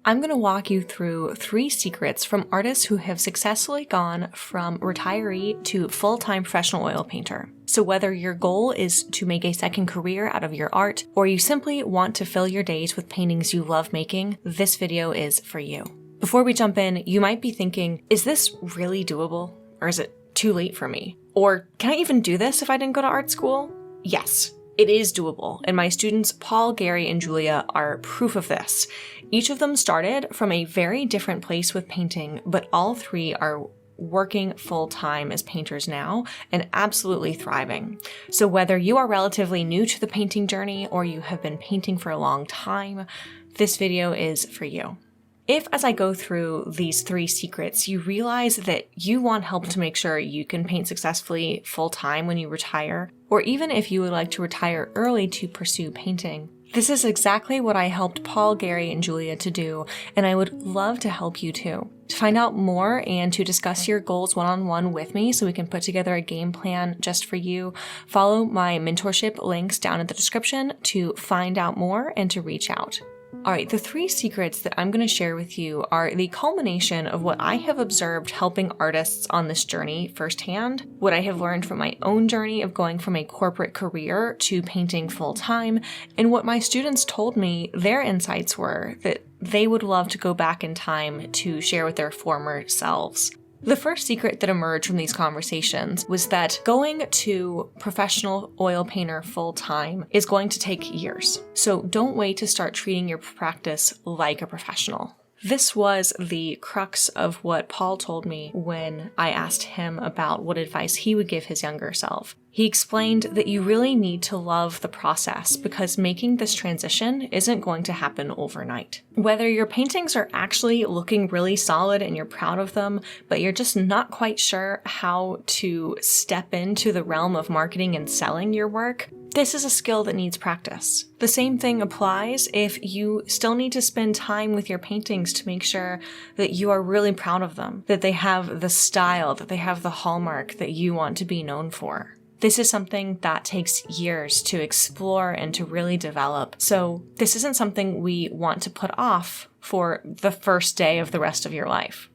I'm going to walk you through 3 secrets from artists who have successfully gone from retiree to full-time professional oil painter. So whether your goal is to make a second career out of your art, or you simply want to fill your days with paintings you love making, this video is for you. Before we jump in, you might be thinking, is this really doable? Or is it too late for me? Or can I even do this if I didn't go to art school? Yes. It is doable, and my students Paul, Gary, and Julia are proof of this. Each of them started from a very different place with painting, but all 3 are working full-time as painters now and absolutely thriving. So whether you are relatively new to the painting journey or you have been painting for a long time, this video is for you. If, as I go through these 3 secrets, you realize that you want help to make sure you can paint successfully full-time when you retire, or even if you would like to retire early to pursue painting, this is exactly what I helped Paul, Gary, and Julia to do, and I would love to help you too. To find out more and to discuss your goals one-on-one with me so we can put together a game plan just for you, follow my mentorship links down in the description to find out more and to reach out. Alright, the 3 secrets that I'm going to share with you are the culmination of what I have observed helping artists on this journey firsthand, what I have learned from my own journey of going from a corporate career to painting full-time, and what my students told me their insights were that they would love to go back in time to share with their former selves. The first secret that emerged from these conversations was that going to professional oil painter full-time is going to take years. So don't wait to start treating your practice like a professional. This was the crux of what Paul told me when I asked him about what advice he would give his younger self. He explained that you really need to love the process because making this transition isn't going to happen overnight. Whether your paintings are actually looking really solid and you're proud of them, but you're just not quite sure how to step into the realm of marketing and selling your work, this is a skill that needs practice. The same thing applies if you still need to spend time with your paintings to make sure that you are really proud of them, that they have the style, that they have the hallmark that you want to be known for. This is something that takes years to explore and to really develop. So this isn't something we want to put off for the first day of the rest of your life.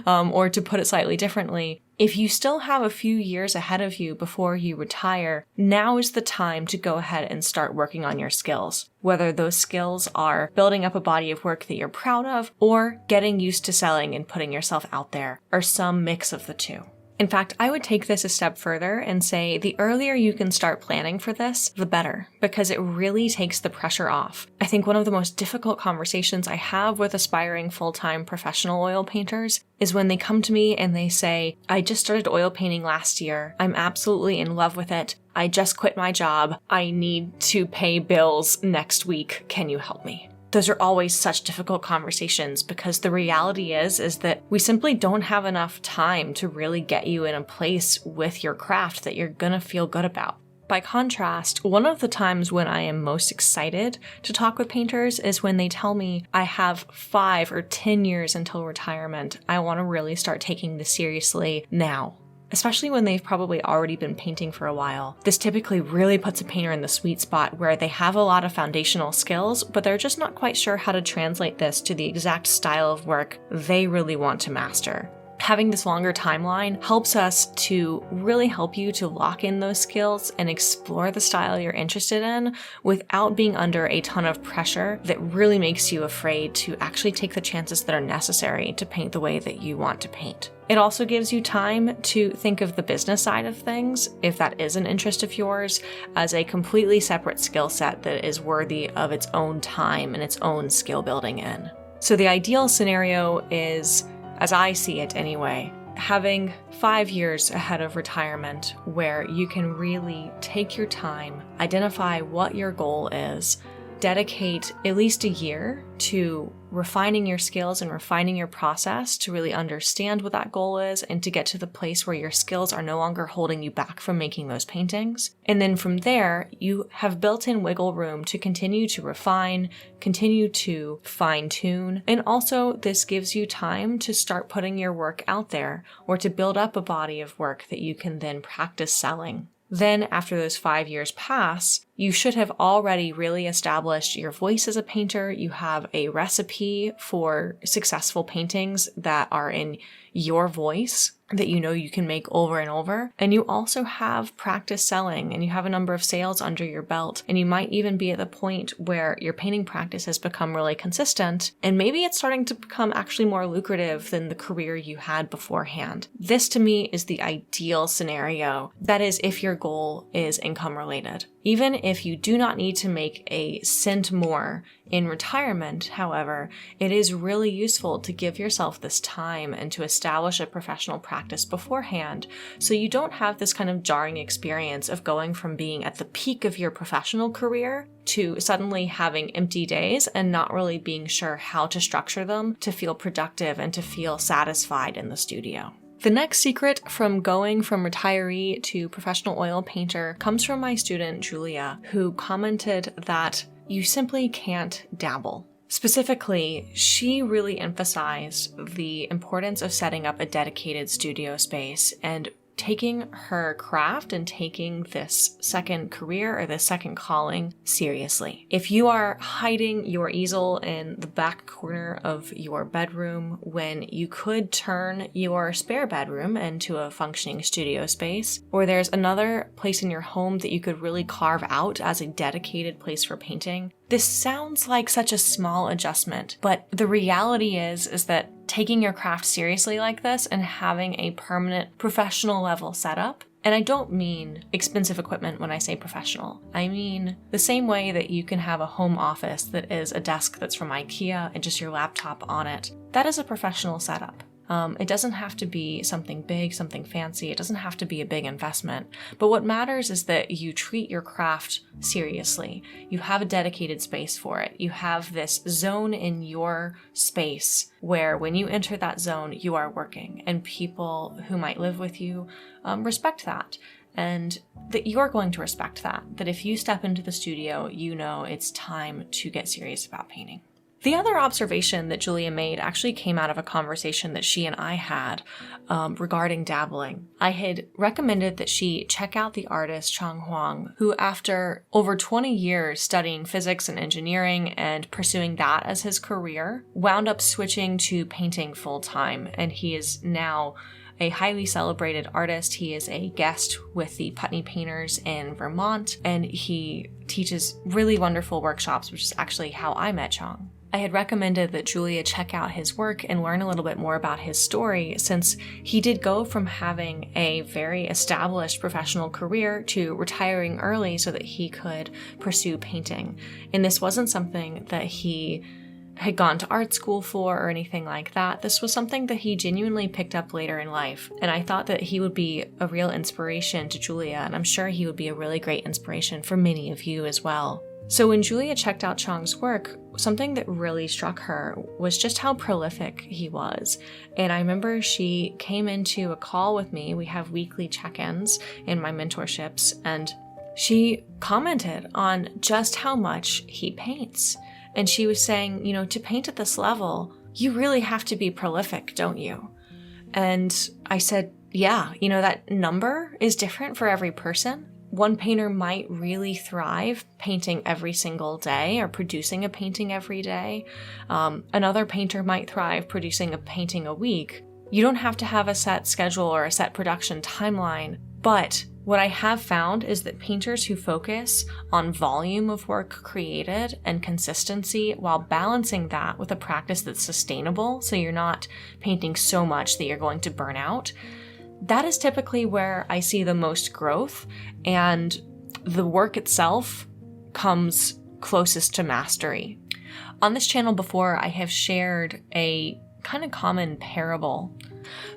Or to put it slightly differently, if you still have a few years ahead of you before you retire, now is the time to go ahead and start working on your skills. Whether those skills are building up a body of work that you're proud of, or getting used to selling and putting yourself out there, or some mix of the 2. In fact, I would take this a step further and say the earlier you can start planning for this, the better, because it really takes the pressure off. I think one of the most difficult conversations I have with aspiring full-time professional oil painters is when they come to me and they say, I just started oil painting last year. I'm absolutely in love with it. I just quit my job. I need to pay bills next week. Can you help me? Those are always such difficult conversations because the reality is that we simply don't have enough time to really get you in a place with your craft that you're gonna feel good about. By contrast, one of the times when I am most excited to talk with painters is when they tell me I have 5 or 10 years until retirement. I want to really start taking this seriously now. Especially when they've probably already been painting for a while. This typically really puts a painter in the sweet spot where they have a lot of foundational skills, but they're just not quite sure how to translate this to the exact style of work they really want to master. Having this longer timeline helps us to really help you to lock in those skills and explore the style you're interested in without being under a ton of pressure that really makes you afraid to actually take the chances that are necessary to paint the way that you want to paint. It also gives you time to think of the business side of things, if that is an interest of yours, as a completely separate skill set that is worthy of its own time and its own skill building in. So the ideal scenario is, as I see it anyway, having 5 years ahead of retirement where you can really take your time, identify what your goal is, dedicate at least a year to refining your skills and refining your process to really understand what that goal is and to get to the place where your skills are no longer holding you back from making those paintings. And then from there, you have built-in wiggle room to continue to refine, continue to fine-tune, and also this gives you time to start putting your work out there or to build up a body of work that you can then practice selling. Then after those 5 years pass, you should have already really established your voice as a painter. You have a recipe for successful paintings that are in your voice that you know you can make over and over. And you also have practice selling, and you have a number of sales under your belt. And you might even be at the point where your painting practice has become really consistent, and maybe it's starting to become actually more lucrative than the career you had beforehand. This to me is the ideal scenario. That is, if your goal is income related. Even if you do not need to make a cent more in retirement, however, it is really useful to give yourself this time and to establish a professional practice beforehand, so you don't have this kind of jarring experience of going from being at the peak of your professional career to suddenly having empty days and not really being sure how to structure them to feel productive and to feel satisfied in the studio. The next secret from going from retiree to professional oil painter comes from my student Julia, who commented that you simply can't dabble. Specifically, she really emphasized the importance of setting up a dedicated studio space and taking her craft and taking this second career or this second calling seriously. If you are hiding your easel in the back corner of your bedroom when you could turn your spare bedroom into a functioning studio space, or there's another place in your home that you could really carve out as a dedicated place for painting, this sounds like such a small adjustment, but the reality is that taking your craft seriously like this and having a permanent professional level setup, and I don't mean expensive equipment when I say professional. I mean the same way that you can have a home office that is a desk that's from IKEA and just your laptop on it. That is a professional setup. It doesn't have to be something big, something fancy. It doesn't have to be a big investment. But what matters is that you treat your craft seriously. You have a dedicated space for it. You have this zone in your space where when you enter that zone, you are working, and people who might live with you respect that. And that you're going to respect that. That if you step into the studio, you know it's time to get serious about painting. The other observation that Julia made actually came out of a conversation that she and I had regarding dabbling. I had recommended that she check out the artist Chang Huang, who after over 20 years studying physics and engineering and pursuing that as his career, wound up switching to painting full-time, and he is now a highly celebrated artist. He is a guest with the Putney Painters in Vermont, and he teaches really wonderful workshops, which is actually how I met Chang. I had recommended that Julia check out his work and learn a little bit more about his story, since he did go from having a very established professional career to retiring early so that he could pursue painting. And this wasn't something that he had gone to art school for or anything like that. This was something that he genuinely picked up later in life. And I thought that he would be a real inspiration to Julia, and I'm sure he would be a really great inspiration for many of you as well. So when Julia checked out Chang's work, something that really struck her was just how prolific he was. And I remember she came into a call with me. We have weekly check-ins in my mentorships, and she commented on just how much he paints. And she was saying, you know, to paint at this level, you really have to be prolific, don't you? And I said, yeah, you know, that number is different for every person. One painter might really thrive painting every single day or producing a painting every day. Another painter might thrive producing a painting a week. You don't have to have a set schedule or a set production timeline, but what I have found is that painters who focus on volume of work created and consistency while balancing that with a practice that's sustainable, so you're not painting so much that you're going to burn out, that is typically where I see the most growth, and the work itself comes closest to mastery. On this channel before, I have shared a kind of common parable.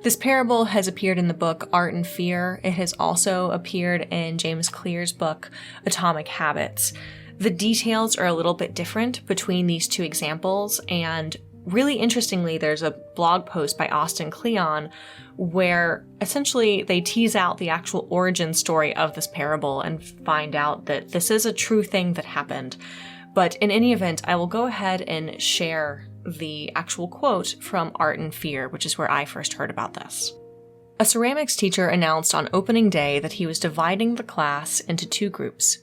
This parable has appeared in the book Art and Fear. It has also appeared in James Clear's book Atomic Habits. The details are a little bit different between these two examples, and really interestingly, there's a blog post by Austin Kleon where essentially they tease out the actual origin story of this parable and find out that this is a true thing that happened. But in any event, I will go ahead and share the actual quote from Art and Fear, which is where I first heard about this. A ceramics teacher announced on opening day that he was dividing the class into 2 groups.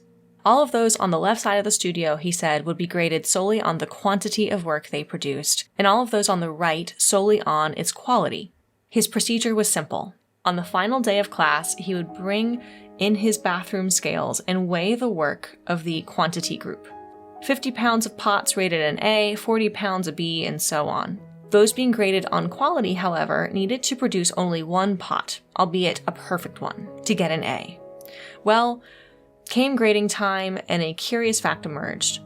All of those on the left side of the studio, he said, would be graded solely on the quantity of work they produced, and all of those on the right solely on its quality. His procedure was simple. On the final day of class, he would bring in his bathroom scales and weigh the work of the quantity group. 50 pounds of pots rated an A, 40 pounds a B, and so on. Those being graded on quality, however, needed to produce only 1 pot, albeit a perfect one, to get an A. Well, came grading time, and a curious fact emerged.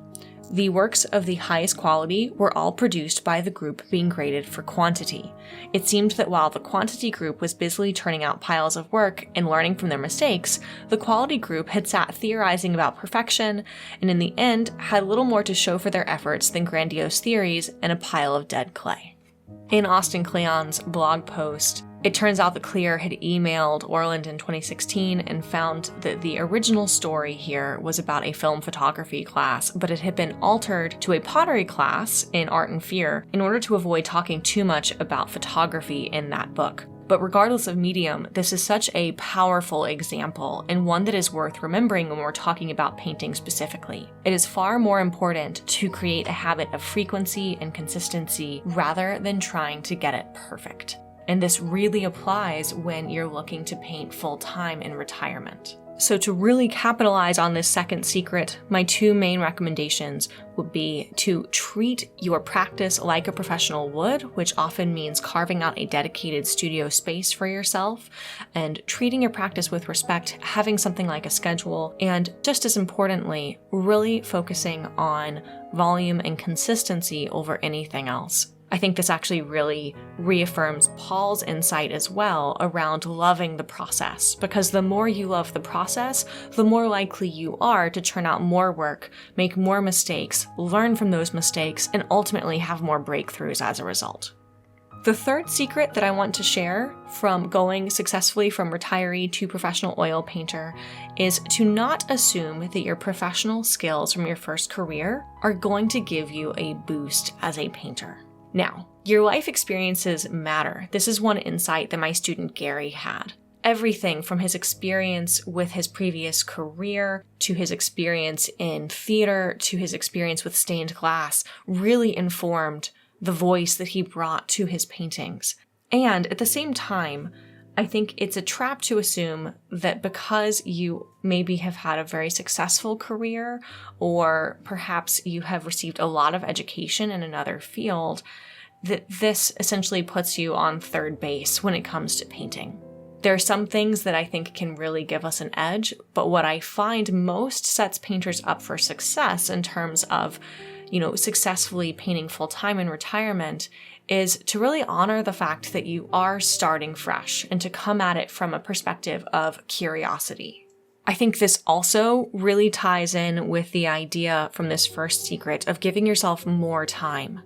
The works of the highest quality were all produced by the group being graded for quantity. It seemed that while the quantity group was busily turning out piles of work and learning from their mistakes, the quality group had sat theorizing about perfection, and in the end had little more to show for their efforts than grandiose theories and a pile of dead clay. In Austin Kleon's blog post, it turns out that Clear had emailed Orland in 2016 and found that the original story here was about a film photography class, but it had been altered to a pottery class in Art and Fear in order to avoid talking too much about photography in that book. But regardless of medium, this is such a powerful example and one that is worth remembering when we're talking about painting specifically. It is far more important to create a habit of frequency and consistency rather than trying to get it perfect. And this really applies when you're looking to paint full-time in retirement. So to really capitalize on this second secret, my 2 main recommendations would be to treat your practice like a professional would, which often means carving out a dedicated studio space for yourself, and treating your practice with respect, having something like a schedule, and just as importantly, really focusing on volume and consistency over anything else. I think this actually really reaffirms Paul's insight as well around loving the process, because the more you love the process, the more likely you are to churn out more work, make more mistakes, learn from those mistakes, and ultimately have more breakthroughs as a result. The third secret that I want to share from going successfully from retiree to professional oil painter is to not assume that your professional skills from your first career are going to give you a boost as a painter. Now, your life experiences matter. This is one insight that my student Gary had. Everything from his experience with his previous career, to his experience in theater, to his experience with stained glass, really informed the voice that he brought to his paintings. And at the same time, I think it's a trap to assume that because you maybe have had a very successful career, or perhaps you have received a lot of education in another field, that this essentially puts you on third base when it comes to painting. There are some things that I think can really give us an edge, but what I find most sets painters up for success in terms of, successfully painting full-time in retirement is to really honor the fact that you are starting fresh and to come at it from a perspective of curiosity. I think this also really ties in with the idea from this first secret of giving yourself more time.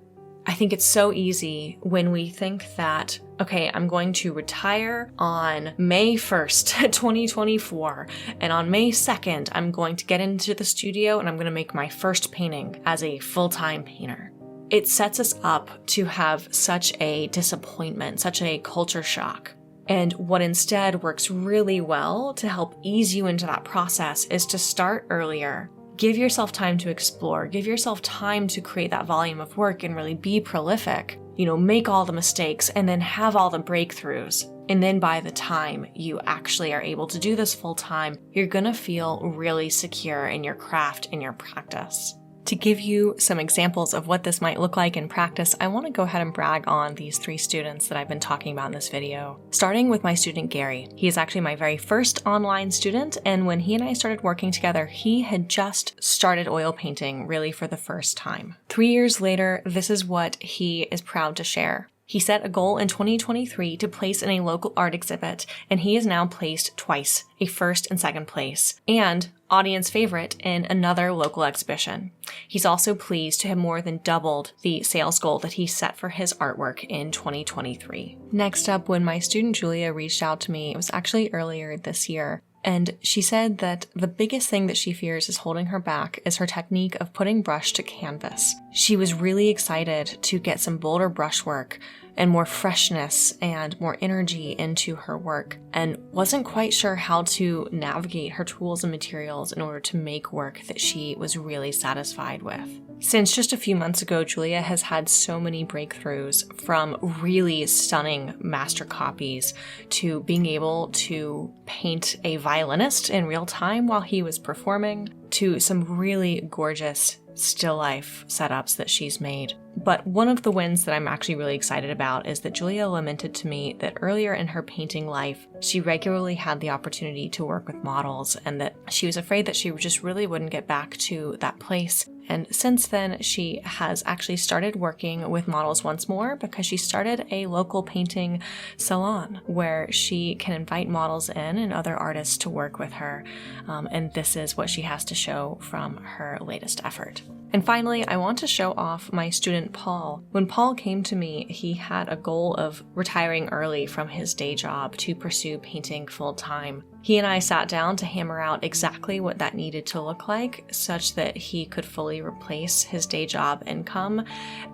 I think it's so easy when we think that, okay, I'm going to retire on May 1st, 2024, and on May 2nd, I'm going to get into the studio and I'm going to make my first painting as a full-time painter. It sets us up to have such a disappointment, such a culture shock. And what instead works really well to help ease you into that process is to start earlier. Give yourself time to explore. Give yourself time to create that volume of work and really be prolific. Make all the mistakes and then have all the breakthroughs. And then by the time you actually are able to do this full time, you're gonna feel really secure in your craft and your practice. To give you some examples of what this might look like in practice, I want to go ahead and brag on these 3 students that I've been talking about in this video. Starting with my student Gary. He is actually my very first online student, and when he and I started working together, he had just started oil painting really for the first time. 3 years later, this is what he is proud to share. He set a goal in 2023 to place in a local art exhibit, and he has now placed twice, a first and second place, and audience favorite in another local exhibition. He's also pleased to have more than doubled the sales goal that he set for his artwork in 2023. Next up, when my student Julia reached out to me, it was actually earlier this year, and she said that the biggest thing that she fears is holding her back is her technique of putting brush to canvas. She was really excited to get some bolder brushwork and more freshness and more energy into her work, and wasn't quite sure how to navigate her tools and materials in order to make work that she was really satisfied with. Since just a few months ago, Julia has had so many breakthroughs, from really stunning master copies to being able to paint a violinist in real time while he was performing, to some really gorgeous still life setups that she's made. But one of the wins that I'm actually really excited about is that Julia lamented to me that earlier in her painting life, she regularly had the opportunity to work with models, and that she was afraid that she just really wouldn't get back to that place. And since then, she has actually started working with models once more, because she started a local painting salon where she can invite models in and other artists to work with her. And this is what she has to show from her latest effort. And finally, I want to show off my student Paul. When Paul came to me, he had a goal of retiring early from his day job to pursue painting full-time. He and I sat down to hammer out exactly what that needed to look like, such that he could fully replace his day job income.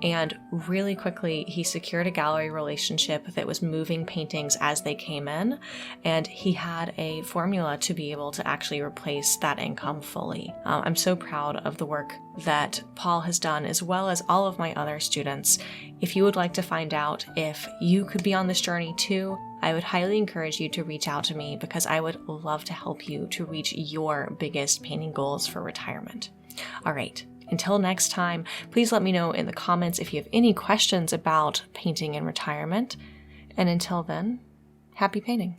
And really quickly, he secured a gallery relationship that was moving paintings as they came in, and he had a formula to be able to actually replace that income fully. I'm so proud of the work that Paul has done, as well as all of my other students. If you would like to find out if you could be on this journey too, I would highly encourage you to reach out to me, because I would love to help you to reach your biggest painting goals for retirement. All right, until next time, please let me know in the comments if you have any questions about painting in retirement. And until then, happy painting.